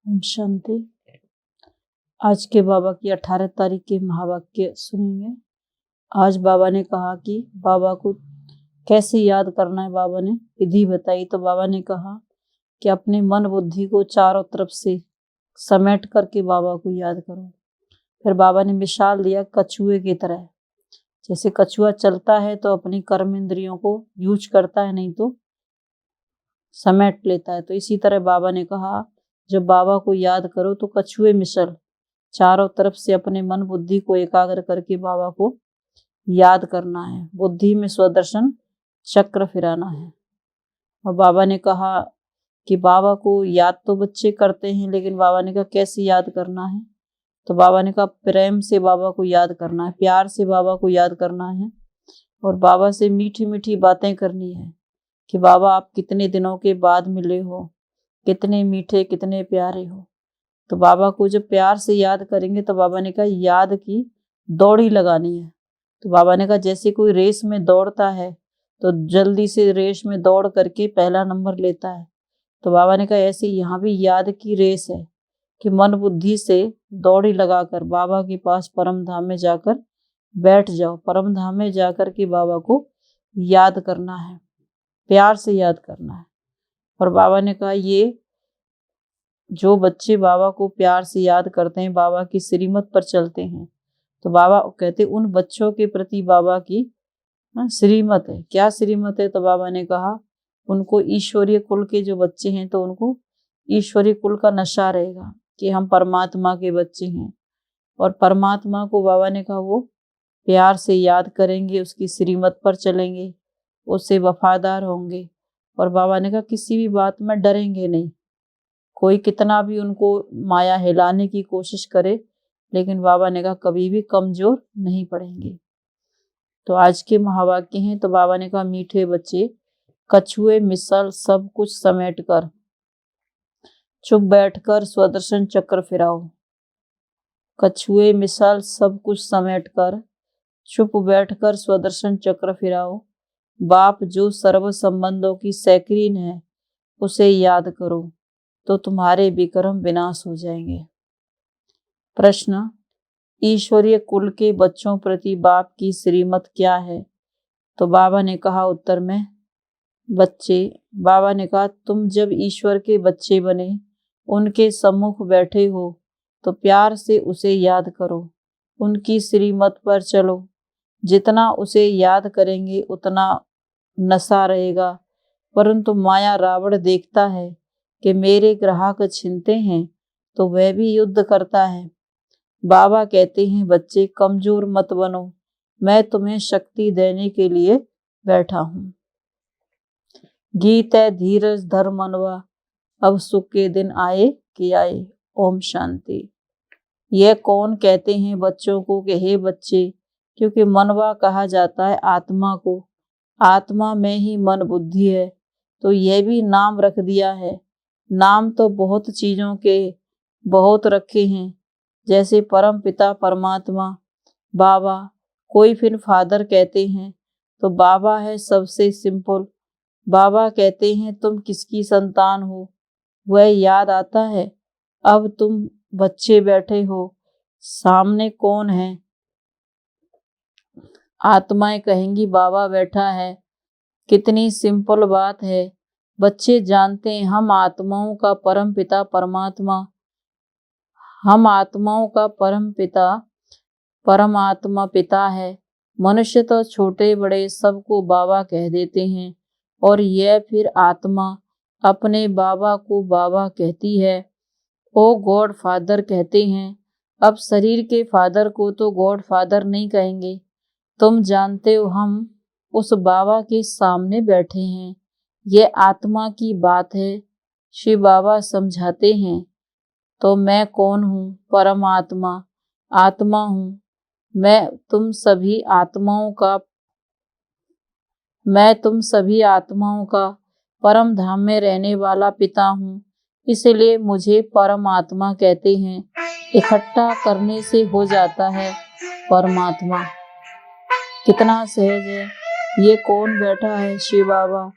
ओम शांति। आज के बाबा की 18 तारीख के महावाक्य सुनेंगे। आज बाबा ने कहा कि बाबा को कैसे याद करना है। बाबा ने विधि बताई। तो बाबा ने कहा कि अपने मन बुद्धि को चारों तरफ से समेट करके बाबा को याद करो। फिर बाबा ने मिसाल दिया कछुए की तरह। जैसे कछुआ चलता है तो अपनी कर्म इंद्रियों को यूज करता है, नहीं तो समेट लेता है। तो इसी तरह बाबा ने कहा जब बाबा को याद करो तो कछुए मिसल चारों तरफ से अपने मन बुद्धि को एकाग्र करके बाबा को याद करना है। बुद्धि में स्वदर्शन चक्र फिराना है। और बाबा ने कहा कि बाबा को याद तो बच्चे करते हैं, लेकिन बाबा ने कहा कैसे याद करना है। तो बाबा ने कहा प्रेम से बाबा को याद करना है, प्यार से बाबा को याद करना है और बाबा से मीठी मीठी बातें करनी है कि बाबा आप कितने दिनों के बाद मिले हो, कितने मीठे कितने प्यारे हो। तो बाबा को जब प्यार से याद करेंगे तो बाबा ने कहा याद की दौड़ी लगानी है। तो बाबा ने कहा जैसे कोई रेस में दौड़ता है तो जल्दी से रेस में दौड़ करके पहला नंबर लेता है। तो बाबा ने कहा ऐसे यहाँ भी याद की रेस है कि मन बुद्धि से दौड़ी लगाकर बाबा के पास परम धाम में जाकर बैठ जाओ। परम धाम में जाकर के बाबा को याद करना है, प्यार से याद करना है। और बाबा ने कहा ये जो बच्चे बाबा को प्यार से याद करते हैं, बाबा की श्रीमत पर चलते हैं, तो बाबा कहते उन बच्चों के प्रति बाबा की श्रीमत है। क्या श्रीमत है? तो बाबा ने कहा उनको ईश्वरीय कुल के जो बच्चे हैं तो उनको ईश्वरीय कुल का नशा रहेगा कि हम परमात्मा के बच्चे हैं। और परमात्मा को बाबा ने कहा वो प्यार से याद करेंगे, उसकी श्रीमत पर चलेंगे, उससे वफादार होंगे। और बाबा ने कहा किसी भी बात में डरेंगे नहीं। कोई कितना भी उनको माया हिलाने की कोशिश करे, लेकिन बाबा ने कहा कभी भी कमजोर नहीं पड़ेंगे। तो आज के महावाक्य हैं। तो बाबा ने कहा मीठे बच्चे कछुए मिसल सब कुछ समेट कर चुप बैठकर स्वदर्शन चक्र फिराओ। कछुए मिसल सब कुछ समेट कर चुप बैठकर स्वदर्शन चक्र फिराओ। बाप जो सर्व संबंधों की सैकरीन है उसे याद करो तो तुम्हारे विक्रम विनाश हो जाएंगे। प्रश्न, ईश्वरीय कुल के बच्चों प्रति बाप की श्रीमत क्या है? तो बाबा ने कहा उत्तर में बच्चे, बाबा ने कहा तुम जब ईश्वर के बच्चे बने, उनके सम्मुख बैठे हो तो प्यार से उसे याद करो, उनकी श्रीमत पर चलो। जितना उसे याद करेंगे उतना नशा रहेगा। परंतु माया रावण देखता है कि मेरे ग्राहक छिनते हैं तो वह भी युद्ध करता है। बाबा कहते हैं बच्चे कमजोर मत बनो, मैं तुम्हें शक्ति देने के लिए बैठा हूँ। गीत है धीरज धर मनवा, अब सुख के दिन आए कि आए। ओम शांति। यह कौन कहते हैं बच्चों को कि हे बच्चे, क्योंकि मनवा कहा जाता है आत्मा को। आत्मा में ही मन बुद्धि है, तो यह भी नाम रख दिया है। नाम तो बहुत चीजों के बहुत रखे हैं, जैसे परम पिता परमात्मा, बाबा। कोई फिर फादर कहते हैं तो बाबा है सबसे सिंपल। बाबा कहते हैं तुम किसकी संतान हो, वह याद आता है। अब तुम बच्चे बैठे हो, सामने कौन है? आत्माएं कहेंगी बाबा बैठा है। कितनी सिंपल बात है। बच्चे जानते हैं हम आत्माओं का परम पिता परमात्मा, हम आत्माओं का परम पिता परमात्मा पिता है। मनुष्य तो छोटे बड़े सबको बाबा कह देते हैं, और यह फिर आत्मा अपने बाबा को बाबा कहती है। ओ गॉड फादर कहते हैं। अब शरीर के फादर को तो गॉड फादर नहीं कहेंगे। तुम जानते हो हम उस बाबा के सामने बैठे हैं। यह आत्मा की बात है। शिव बाबा समझाते हैं तो मैं कौन हूँ? परमात्मा आत्मा हूँ। मैं तुम सभी आत्माओं का परम धाम में रहने वाला पिता हूँ, इसलिए मुझे परमात्मा कहते हैं। इकट्ठा करने से हो जाता है परमात्मा। कितना सहज है। ये कौन बैठा है? शिव बाबा।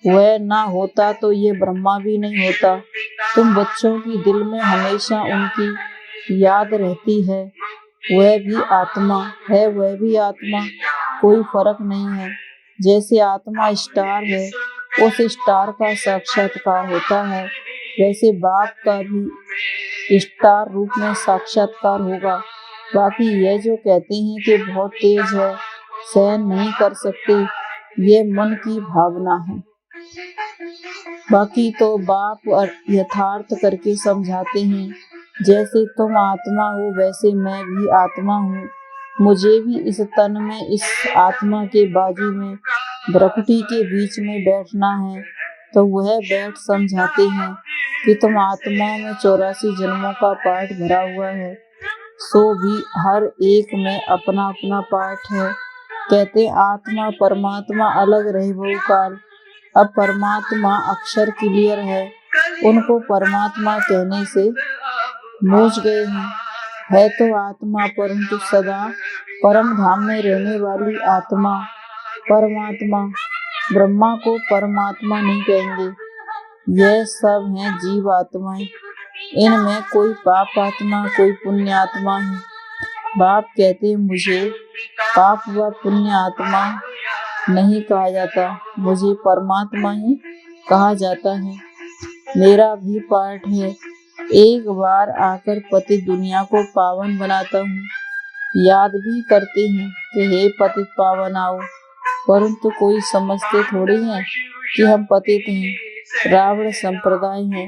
वह ना होता तो ये ब्रह्मा भी नहीं होता। तुम बच्चों की दिल में हमेशा उनकी याद रहती है। वह भी आत्मा है, वह भी आत्मा, कोई फर्क नहीं है। जैसे आत्मा स्टार है, उस स्टार का साक्षात्कार होता है, वैसे बाप का भी स्टार रूप में साक्षात्कार होगा। बाकी यह जो कहते हैं कि बहुत तेज है, सहन नहीं कर सकते, ये मन की भावना है। बाकी तो बाप यथार्थ करके समझाते हैं। जैसे तुम आत्मा हो, वैसे मैं भी आत्मा हूँ। मुझे भी इस तन में, इस आत्मा के बाजू में, भ्रकुटी के बीच में बैठना है। तो वह बैठ समझाते हैं कि तुम आत्मा में 84 जन्मों का पाठ भरा हुआ है, सो भी हर एक में अपना अपना पाठ है। कहते आत्मा परमात्मा अलग रहे बहुकाल। अब परमात्मा अक्षर क्लियर है, उनको परमात्मा कहने से मूझ गए हैं। है तो आत्मा, परंतु सदा परम धाम में रहने वाली आत्मा परमात्मा। ब्रह्मा को परमात्मा नहीं कहेंगे। यह सब हैं जीव आत्माएं। इनमें कोई पाप आत्मा, कोई पुण्य आत्मा है। बाप कहते मुझे पाप व पुण्य आत्मा नहीं कहा जाता, मुझे परमात्मा ही कहा जाता है। मेरा भी पाठ है, एक बार आकर पतित दुनिया को पावन बनाता हूँ। याद भी करते हैं कि हे पतित पावन आओ, परंतु कोई समझते थोड़ी हैं कि हम पतित हैं, रावण संप्रदाय हैं।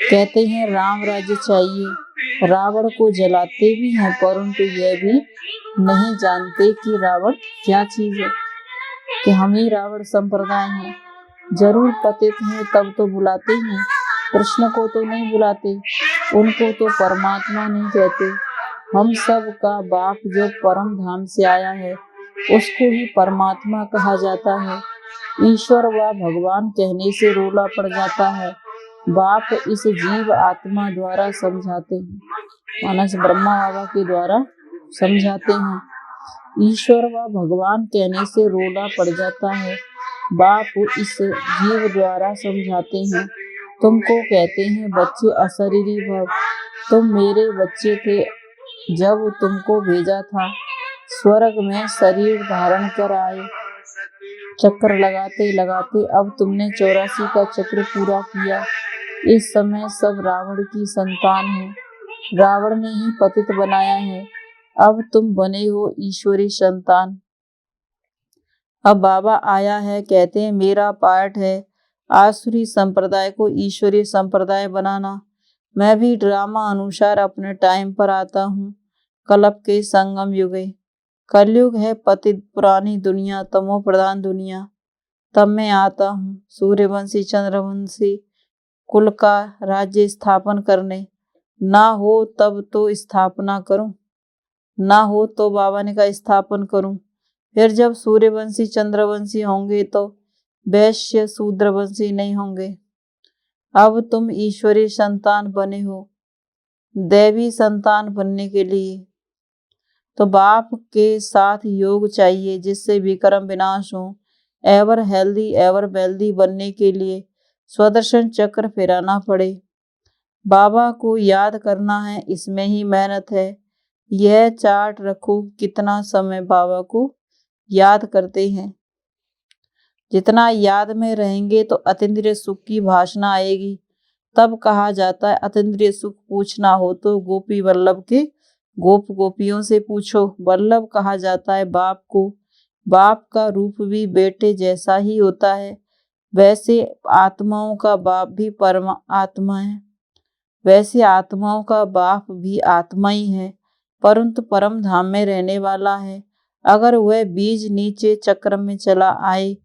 कहते हैं राम राज्य चाहिए, रावण को जलाते भी हैं, परंतु यह भी नहीं जानते कि रावण क्या चीज है, कि हम ही रावण संप्रदाय हैं। जरूर पतित हैं तब तो बुलाते हैं, कृष्ण को तो नहीं बुलाते, उनको तो परमात्मा नहीं कहते। हम सब का बाप जो परम धाम से आया है, उसको ही परमात्मा कहा जाता है। ईश्वर व भगवान कहने से रोला पड़ जाता है। बाप इस जीव आत्मा द्वारा समझाते हैं, मानस ब्रह्मा बाबा के द्वारा समझाते हैं। ईश्वर व भगवान कहने से रोला पड़ जाता है। बाप इस जीव द्वारा समझाते हैं। तुमको कहते हैं बच्चे अशरीरी भव, तुम मेरे बच्चे थे जब तुमको भेजा था, स्वर्ग में शरीर धारण कर आए। चक्र लगाते लगाते अब तुमने 84 का चक्र पूरा किया। इस समय सब रावण की संतान है, रावण ने ही पतित बनाया है। अब तुम बने हो ईश्वरी संतान। अब बाबा आया है, कहते हैं मेरा पाठ है आसुरी संप्रदाय को ईश्वरीय संप्रदाय बनाना। मैं भी ड्रामा अनुसार अपने टाइम पर आता हूँ। कलप के संगम युगे, कलयुग है पतित पुरानी दुनिया, तमो प्रधान दुनिया। तब मैं आता हूँ सूर्यवंशी चंद्रवंशी कुल का राज्य स्थापन करने। ना हो तब तो स्थापना करूं, ना हो तो बाबा ने कहा स्थापन करूं। फिर जब सूर्यवंशी चंद्रवंशी होंगे तो वैश्य शूद्रवंशी नहीं होंगे। अब तुम ईश्वरीय संतान बने हो, दैवी संतान बनने के लिए तो बाप के साथ योग चाहिए, जिससे विक्रम विनाश हो। एवर हेल्दी एवर वेल्दी बनने के लिए स्वदर्शन चक्र फिराना पड़े। बाबा को याद करना है, इसमें ही मेहनत है। यह चार्ट रखो कितना समय बाबा को याद करते हैं। जितना याद में रहेंगे तो अतीन्द्रिय सुख की भाषणा आएगी। तब कहा जाता है अतीन्द्रिय सुख पूछना हो तो गोपी वल्लभ के गोप गोपियों से पूछो। वल्लभ कहा जाता है बाप को। बाप का रूप भी बेटे जैसा ही होता है, वैसे आत्माओं का बाप भी परमात्मा है। वैसे आत्माओं का बाप भी आत्मा ही है, परंतु परम धाम में रहने वाला है। अगर वह बीज नीचे चक्र में चला आए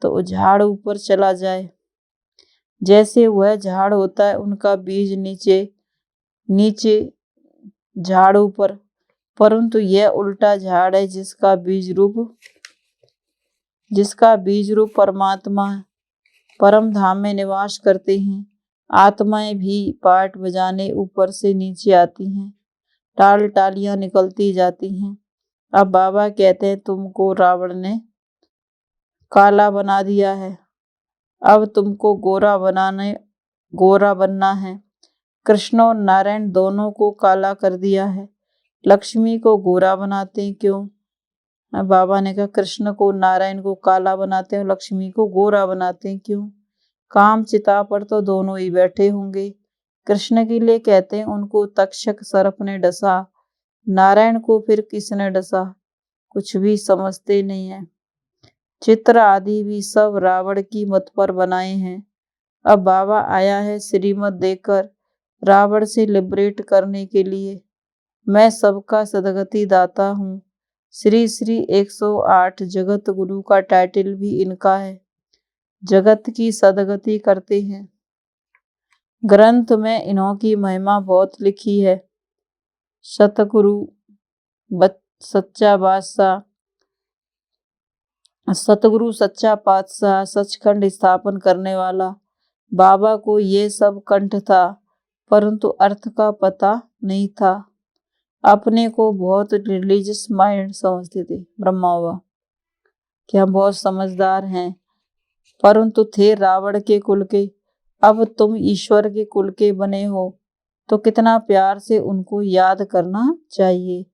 तो झाड़ ऊपर चला जाए। जैसे वह झाड़ होता है, उनका बीज नीचे झाड़ ऊपर, परंतु यह उल्टा झाड़ है जिसका बीज रूप परमात्मा है, परम धाम में निवास करते हैं। आत्माएं भी पाठ बजाने ऊपर से नीचे आती हैं, टाल टालियां निकलती जाती हैं। अब बाबा कहते हैं तुमको रावण ने काला बना दिया है, अब तुमको गोरा बनना है। कृष्ण और नारायण दोनों को काला कर दिया है, लक्ष्मी को गोरा बनाते हैं क्यों? बाबा ने कहा कृष्ण को नारायण को काला बनाते हैं और लक्ष्मी को गोरा बनाते हैं क्यों? काम चिता पर तो दोनों ही बैठे होंगे। कृष्ण के लिए कहते हैं उनको तक्षक सर्प ने डसा, नारायण को फिर किसने डसा? कुछ भी समझते नहीं है। चित्र आदि भी सब रावण की मत पर बनाए हैं। अब बाबा आया है श्रीमत देकर रावण से लिबरेट करने के लिए। मैं सबका सदगति दाता हूँ। श्री श्री 108 जगत गुरु का टाइटल भी इनका है। जगत की सदगति करते हैं। ग्रंथ में इन्हों की महिमा बहुत लिखी है। सतगुरु सतगुरु सच्चा पातशाह सचखंड स्थापन करने वाला बाबा को ये सब कंठ था, परंतु अर्थ का पता नहीं था। अपने को बहुत रिलीजियस माइंड समझते थे ब्रह्मा बाबा कि हम बहुत समझदार हैं, परंतु थे रावण के कुल के। अब तुम ईश्वर के कुल के बने हो तो कितना प्यार से उनको याद करना चाहिए।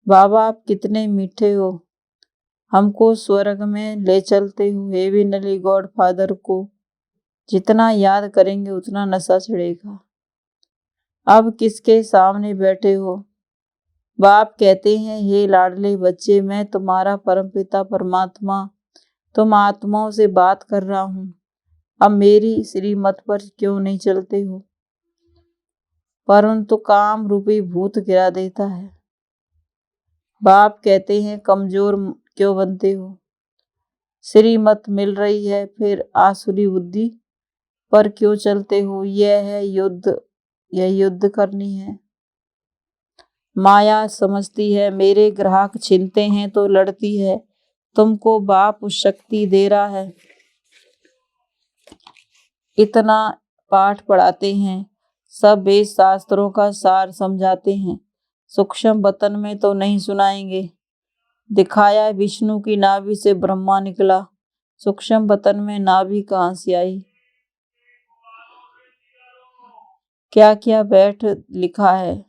बाबा आप कितने मीठे हो, हमको स्वर्ग में ले चलते हो। हेविनली गॉड फादर को जितना याद करेंगे उतना नशा चढ़ेगा। अब किसके सामने बैठे हो? बाप कहते हैं हे लाडले बच्चे, मैं तुम्हारा परमपिता परमात्मा तुम आत्माओं से बात कर रहा हूँ। अब मेरी श्रीमत पर क्यों नहीं चलते हो? परंतु काम रूपी भूत गिरा देता है। बाप कहते हैं कमजोर क्यों बनते हो? श्रीमत मिल रही है फिर आसुरी बुद्धि पर क्यों चलते हो? यह युद्ध करनी है। माया समझती है मेरे ग्राहक छीनते हैं तो लड़ती है। तुमको बाप शक्ति दे रहा है, इतना पाठ पढ़ाते हैं, सब वेद शास्त्रों का सार समझाते हैं। सूक्ष्म बतन में तो नहीं सुनाएंगे। दिखाया विष्णु की नाभि से ब्रह्मा निकला, सूक्ष्म बतन में नाभि कहाँ से आई? क्या क्या बैठ लिखा है।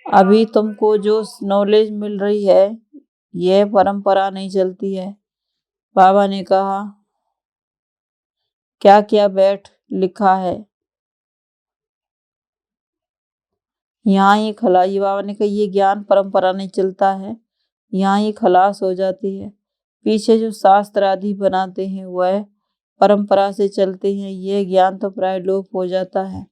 अभी तुमको जो नॉलेज मिल रही है यह परंपरा नहीं चलती है। बाबा ने कहा क्या क्या बैठ लिखा है, यहाँ ही खलासी। बाबा ने कहा ये ज्ञान परंपरा नहीं चलता है, यहाँ ही खलास हो जाती है। पीछे जो शास्त्र आदि बनाते हैं वह परंपरा से चलते हैं, ये ज्ञान तो प्राय लोप हो जाता है।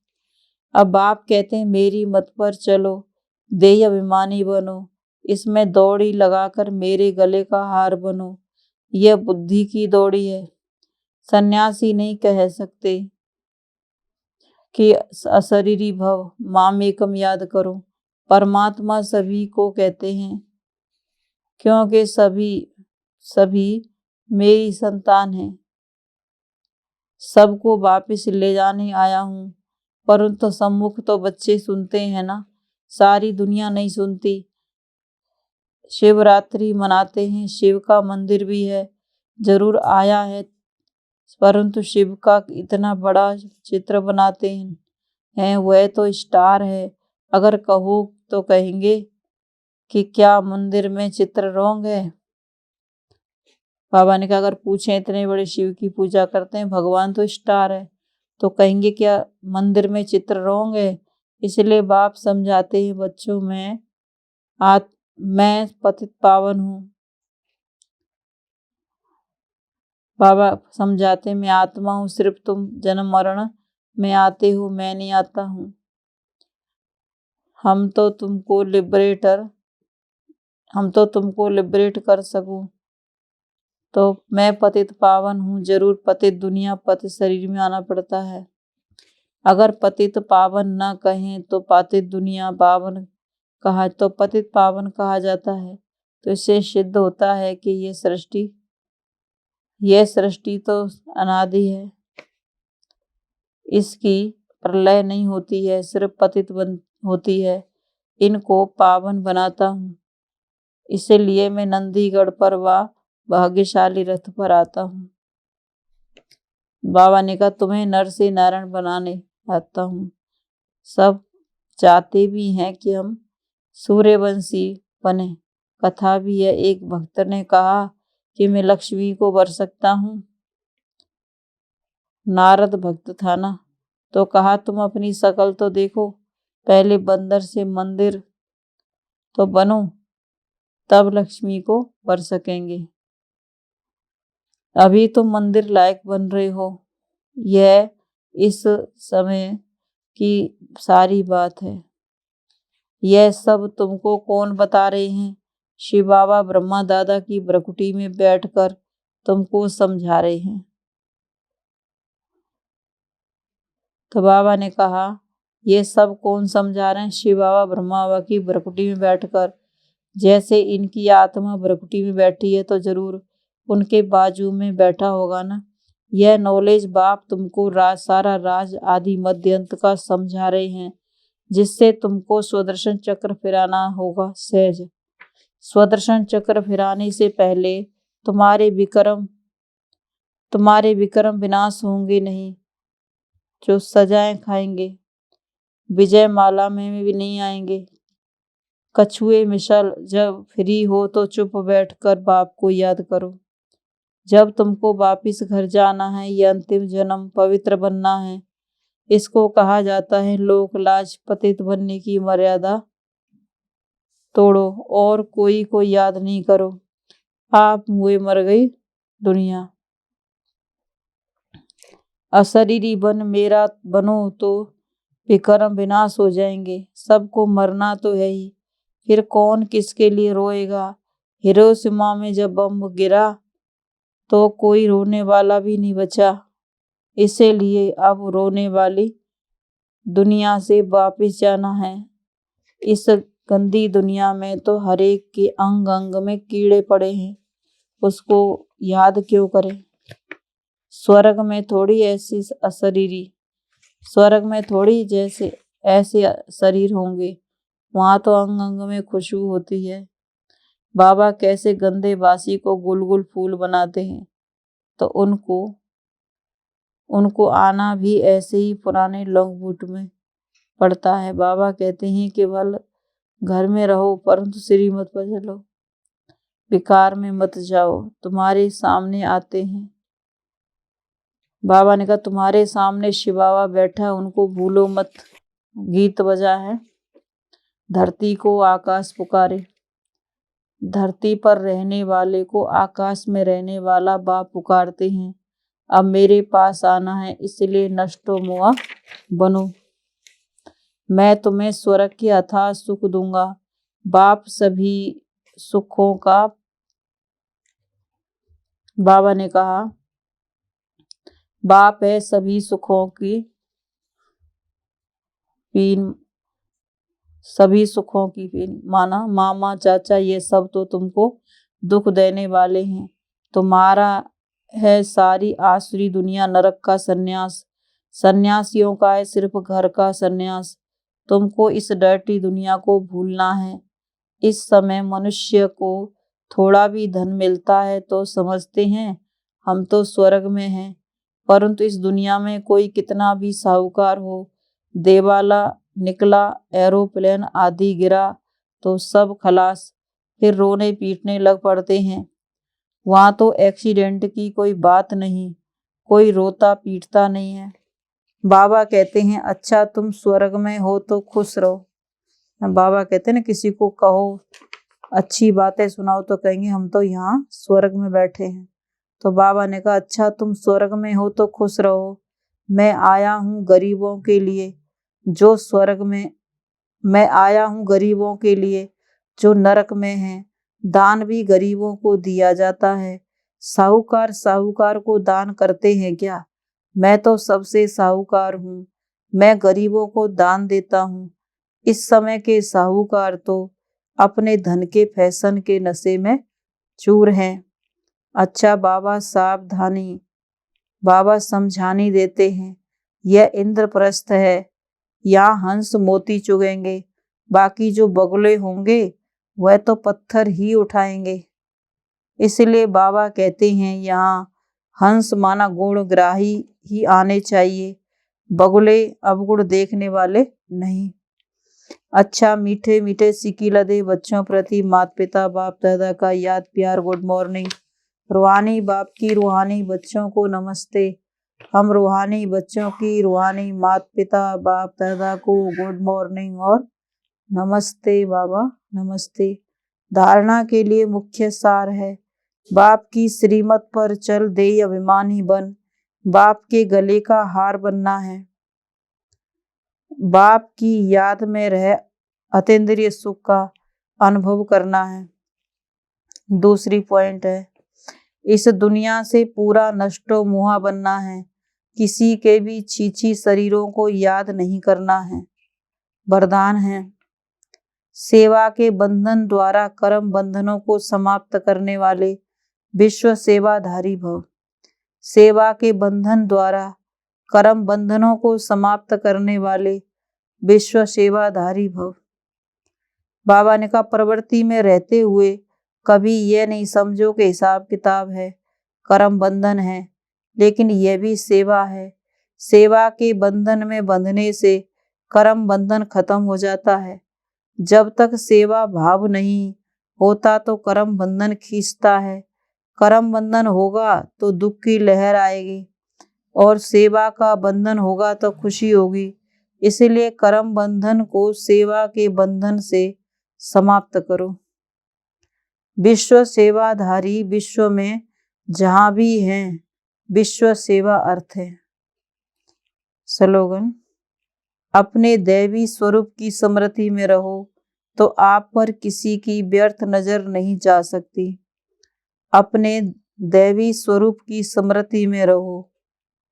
अब बाप कहते हैं मेरी मत पर चलो, देह अभिमानी बनो, इसमें दौड़ी लगाकर मेरे गले का हार बनो। यह बुद्धि की दौड़ी है। सन्यासी नहीं कह सकते कि अशरीरी भव, माम एकम याद करो। परमात्मा सभी को कहते हैं क्योंकि सभी मेरी संतान हैं। सबको वापस ले जाने आया हूँ, परंतु सम्मुख तो बच्चे सुनते हैं ना, सारी दुनिया नहीं सुनती। शिवरात्रि मनाते हैं, शिव का मंदिर भी है, जरूर आया है, परंतु शिव का इतना बड़ा चित्र बनाते हैं वह तो स्टार है। अगर कहो तो कहेंगे कि क्या मंदिर में चित्र रॉन्ग है? बाबा ने कहा अगर पूछे इतने बड़े शिव की पूजा करते हैं, भगवान तो स्टार है, तो कहेंगे क्या मंदिर में चित्र रॉन्ग है? इसलिए बाप समझाते हैं बच्चों मैं पतित पावन हूँ। बाबा समझाते मैं आत्मा हूँ, सिर्फ तुम जन्म मरण में आते हो, मैं नहीं आता हूँ। हम तो तुमको लिबरेट कर सकूं, तो मैं पतित पावन हूँ। जरूर पतित दुनिया पतित शरीर में आना पड़ता है। अगर पतित पावन न कहें तो पतित दुनिया पावन कहा तो पतित पावन कहा जाता है। तो इससे सिद्ध होता है कि यह सृष्टि तो अनादि है, इसकी प्रलय नहीं होती है, सिर्फ पतित होती है। इनको पावन बनाता हूँ, इसीलिए मैं नंदीगढ़ पर व भाग्यशाली रथ पर आता हूँ। बाबा ने कहा तुम्हें नर से नारायण बनाने आता हूँ। सब चाहते भी हैं कि हम सूर्यवंशी बने। कथा भी है, एक भक्त ने कहा कि मैं लक्ष्मी को वर सकता हूँ। नारद भक्त था ना, तो कहा तुम अपनी शकल तो देखो, पहले बंदर से मंदिर तो बनो, तब लक्ष्मी को वर सकेंगे। अभी तो मंदिर लायक बन रहे हो। यह इस समय की सारी बात है। यह सब तुमको कौन बता रहे हैं? शिव बाबा ब्रह्मा दादा की भ्रकुटी में बैठकर तुमको समझा रहे हैं। तो बाबा ने कहा ये सब कौन समझा रहे हैं? शिव बाबा ब्रह्मा बाबा की भ्रकुटी में बैठकर। जैसे इनकी आत्मा भ्रकुटी में बैठी है तो जरूर उनके बाजू में बैठा होगा ना। यह नॉलेज बाप तुमको सारा राज आदि मध्य अंत का समझा रहे हैं, जिससे तुमको स्वदर्शन चक्र फिराना होगा सहज। स्वदर्शन चक्र फिराने से पहले तुम्हारे विक्रम विनाश होंगे नहीं, जो सजाएं खाएंगे, विजय माला में भी नहीं आएंगे। कछुए मिसल जब फ्री हो तो चुप बैठकर बाप को याद करो। जब तुमको वापिस घर जाना है, ये अंतिम जन्म पवित्र बनना है। इसको कहा जाता है लोक लाज पतित बनने की मर्यादा तोड़ो और कोई को याद नहीं करो। आप हुए मर गई दुनिया। अशरीरी बन मेरा बनो तो विक्रम विनाश हो जाएंगे। सबको मरना तो है ही, फिर कौन किसके लिए रोएगा? हिरोशिमा में जब बम गिरा तो कोई रोने वाला भी नहीं बचा। इसीलिए अब रोने वाली दुनिया से वापिस जाना है। इस गंदी दुनिया में तो हर एक के अंग अंग में कीड़े पड़े हैं, उसको याद क्यों करें? स्वर्ग में थोड़ी ऐसी अशरीरी, स्वर्ग में थोड़ी जैसे ऐसे शरीर होंगे, वहां तो अंग अंग में खुशबू होती है। बाबा कैसे गंदे बासी को गुलगुल फूल बनाते हैं, तो उनको आना भी ऐसे ही पुराने लौंग में पड़ता है। बाबा कहते हैं कि केवल घर में रहो परंतु श्री मत बदलो, विकार में मत जाओ। तुम्हारे सामने आते हैं। बाबा ने कहा तुम्हारे सामने शिव बाबा बैठा है, उनको भूलो मत। गीत बजा है, धरती को आकाश पुकारे। धरती पर रहने वाले को आकाश में रहने वाला बाप पुकारते हैं। अब मेरे पास आना है, इसलिए नष्टो मुआ बनो। मैं तुम्हें स्वर्ग के अथाह सुख दूंगा। बाप सभी सुखों का, बाबा ने कहा बाप है सभी सुखों की पीन, सभी सुखों की पीन। माना मामा चाचा ये सब तो तुमको दुख देने वाले हैं। तुम्हारा है सारी आसुरी दुनिया नरक का सन्यास। सन्यासियों का है सिर्फ घर का सन्यास। तुमको इस डर्टी दुनिया को भूलना है। इस समय मनुष्य को थोड़ा भी धन मिलता है तो समझते हैं हम तो स्वर्ग में हैं, परंतु इस दुनिया में कोई कितना भी साहूकार हो, देवाला निकला, एरोप्लेन आदि गिरा तो सब खलास, फिर रोने पीटने लग पड़ते हैं। वहां तो एक्सीडेंट की कोई बात नहीं, कोई रोता पीटता नहीं है। बाबा कहते हैं अच्छा तुम स्वर्ग में हो तो खुश रहो। बाबा कहते हैं ना किसी को कहो अच्छी बातें सुनाओ तो कहेंगे हम तो यहाँ स्वर्ग में बैठे हैं। तो बाबा ने कहा अच्छा तुम स्वर्ग में हो तो खुश रहो। मैं आया हूँ गरीबों के लिए जो स्वर्ग में, मैं आया हूँ गरीबों के लिए जो नरक में हैं। दान भी गरीबों को दिया जाता है। साहूकार को दान करते हैं क्या? मैं तो सबसे साहूकार हूँ, मैं गरीबों को दान देता हूँ। इस समय के साहूकार तो अपने धन के फैशन के नशे में चूर हैं। अच्छा बाबा सावधानी, बाबा समझानी देते हैं। यह इंद्रप्रस्थ है, यहाँ हंस मोती चुगेंगे, बाकी जो बगुले होंगे वह तो पत्थर ही उठाएंगे। इसलिए बाबा कहते हैं यहाँ हंस माना गुणग्राही ही आने चाहिए, बगुले अवगुण देखने वाले नहीं। अच्छा मीठे मीठे सिक्की लदे बच्चों प्रति माता पिता बाप दादा का याद प्यार गुड मॉर्निंग। रूहानी बाप की रूहानी बच्चों को नमस्ते। हम रूहानी बच्चों की रूहानी माता पिता बाप दादा को गुड मॉर्निंग और नमस्ते बाबा नमस्ते। धारणा के लिए मुख्य सार है, बाप की श्रीमत पर चल दे अभिमानी बन, बाप के गले का हार बनना है, बाप की याद में रह अतीन्द्रिय सुख का अनुभव करना है। दूसरी पॉइंट है, इस दुनिया से पूरा नष्टो मुहा बनना है, किसी के भी छीछी शरीरों को याद नहीं करना है। वरदान है, सेवा के बंधन द्वारा कर्म बंधनों को समाप्त करने वाले विश्व सेवाधारी भव। सेवा के बंधन द्वारा कर्म बंधनों को समाप्त करने वाले विश्व सेवाधारी भव। बाबा ने कहा, प्रवृत्ति में रहते हुए कभी यह नहीं समझो कि हिसाब किताब है, कर्म बंधन है, लेकिन यह भी सेवा है। सेवा के बंधन में बंधने से कर्म बंधन खत्म हो जाता है। जब तक सेवा भाव नहीं होता तो कर्म बंधन खींचता है। कर्म बंधन होगा तो दुख की लहर आएगी और सेवा का बंधन होगा तो खुशी होगी। इसलिए कर्म बंधन को सेवा के बंधन से समाप्त करो। विश्व सेवाधारी विश्व में जहां भी हैं, विश्व सेवा अर्थ है। स्लोगन, अपने दैवी स्वरूप की स्मृति में रहो तो आप पर किसी की व्यर्थ नजर नहीं जा सकती। अपने दैवी स्वरूप की स्मृति में रहो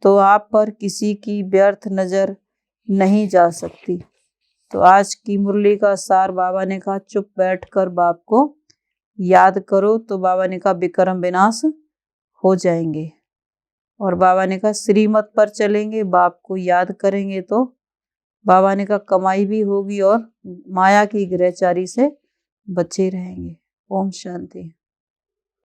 तो आप पर किसी की व्यर्थ नजर नहीं जा सकती। तो आज की मुरली का सार बाबा ने कहा, चुप बैठकर बाप को याद करो तो बाबा ने कहा विक्रम विनाश हो जाएंगे। और बाबा ने कहा श्रीमत पर चलेंगे, बाप को याद करेंगे तो बाबा ने कहा कमाई भी होगी और माया की ग्रहचारी से बचे रहेंगे। ओम शांति।